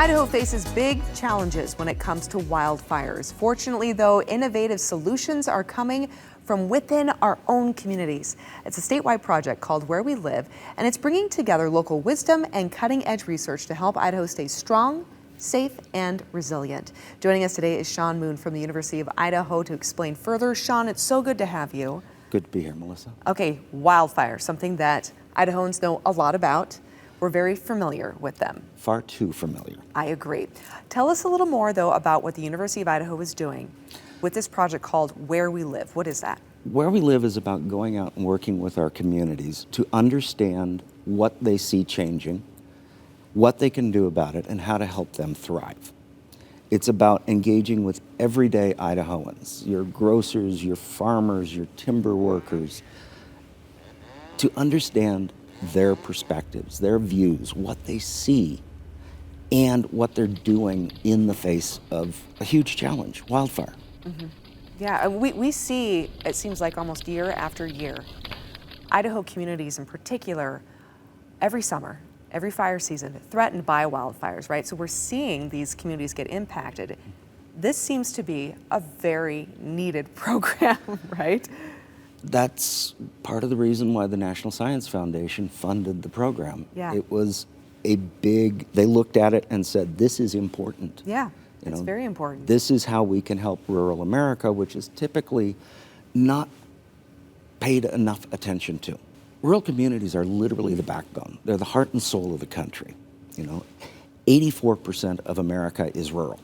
Idaho faces big challenges when it comes to wildfires. Fortunately, though, innovative solutions are coming from within our own communities. It's a statewide project called Where We Live, and it's bringing together local wisdom and cutting-edge research to help Idaho stay strong, safe, and resilient. Joining us today is Sean Moon from the University of Idaho to explain further. Sean, it's so good to have you. Good to be here, Melissa. Okay, wildfire, something that Idahoans know a lot about. We're very familiar with them. Far too familiar. I agree. Tell us a little more, though, about what the University of Idaho is doing with this project called Where We Live. What is that? Where We Live is about going out and working with our communities to understand what they see changing, what they can do about it, and how to help them thrive. It's about engaging with everyday Idahoans, your grocers, your farmers, your timber workers, to understand their perspectives, their views, what they see, and what they're doing in the face of a huge challenge, wildfire. Mm-hmm. Yeah, we see, it seems like almost year after year, Idaho communities in particular, every summer, every fire season, threatened by wildfires, right? So we're seeing these communities get impacted. This seems to be a very needed program, right? That's part of the reason why the National Science Foundation funded the program. Yeah. It was a big, they looked at it and said, this is important. Yeah, it's very important. This is how we can help rural America, which is typically not paid enough attention to. Rural communities are literally the backbone. They're the heart and soul of the country. 84% of America is rural.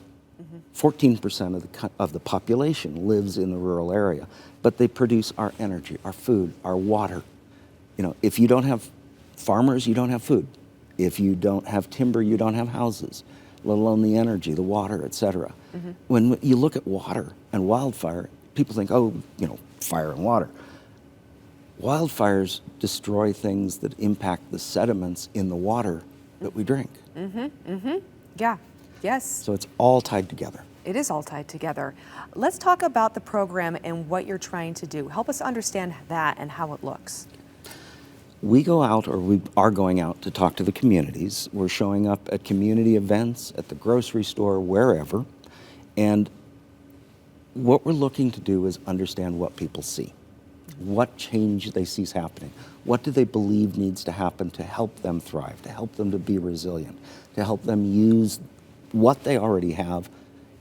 14% of the population lives in the rural area, but they produce our energy, our food, our water. If you don't have farmers, you don't have food. If you don't have timber, you don't have houses, let alone the energy, the water, etc. When you look at water and wildfire, people think, oh, fire and water. Wildfires destroy things that impact the sediments in the water that we drink. Yeah, yes. So it's all tied together. It is all tied together. Let's talk about the program and what you're trying to do. Help us understand that and how it looks. We go out, or we are going out, to talk to the communities. We're showing up at community events, at the grocery store, wherever. And what we're looking to do is understand what people see. What change they see is happening. What do they believe needs to happen to help them thrive, to help them to be resilient, to help them use what they already have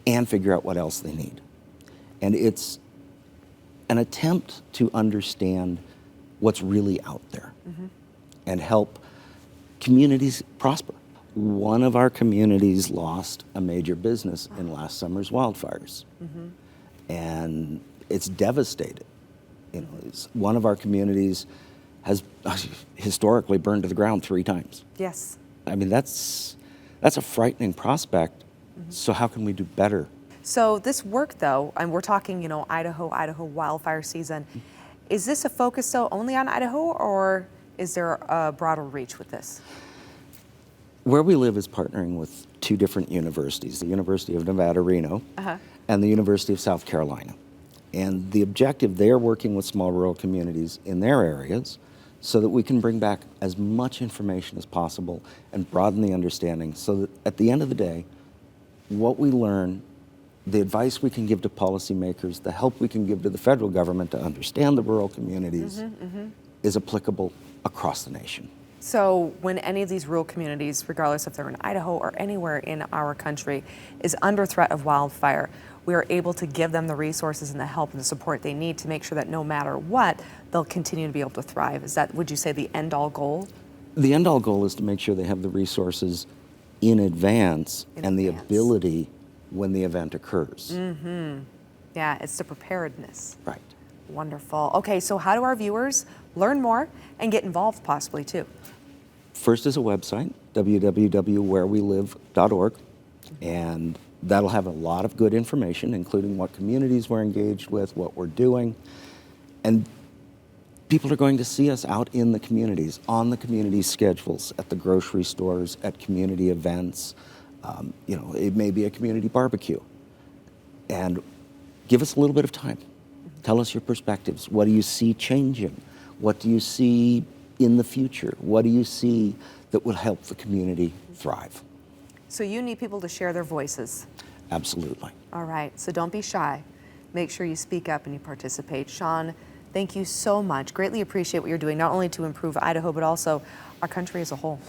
and figure out what else they need. And it's an attempt to understand what's really out there and help communities prosper. One of our communities lost a major business in last summer's wildfires. And it's devastated. One of our communities has historically burned to the ground 3 times. Yes. I mean, that's a frightening prospect. So how can we do better? So this work, though, and we're talking, Idaho wildfire season. Is this a focus, though, only on Idaho, or is there a broader reach with this? Where We Live is partnering with 2 different universities, the University of Nevada, Reno, and the University of South Carolina. And the objective, they're working with small rural communities in their areas so that we can bring back as much information as possible and broaden the understanding so that at the end of the day, what we learn, the advice we can give to policymakers, the help we can give to the federal government to understand the rural communities is applicable across the nation. So when any of these rural communities, regardless if they're in Idaho or anywhere in our country, is under threat of wildfire, we are able to give them the resources and the help and the support they need to make sure that no matter what, they'll continue to be able to thrive. Is that, would you say, the end-all goal? The end-all goal is to make sure they have the resources in advance and the ability when the event occurs. Yeah, it's the preparedness. Right. Wonderful. Okay, so how do our viewers learn more and get involved possibly too? First is a website, www.wherewelive.org, and that'll have a lot of good information, including what communities we're engaged with, what we're doing, and people are going to see us out in the communities, on the community schedules, at the grocery stores, at community events. It may be a community barbecue. And give us a little bit of time. Tell us your perspectives. What do you see changing? What do you see in the future? What do you see that will help the community thrive? So you need people to share their voices. Absolutely. All right, so don't be shy. Make sure you speak up and you participate. Sean, thank you so much. Greatly appreciate what you're doing, not only to improve Idaho, but also our country as a whole.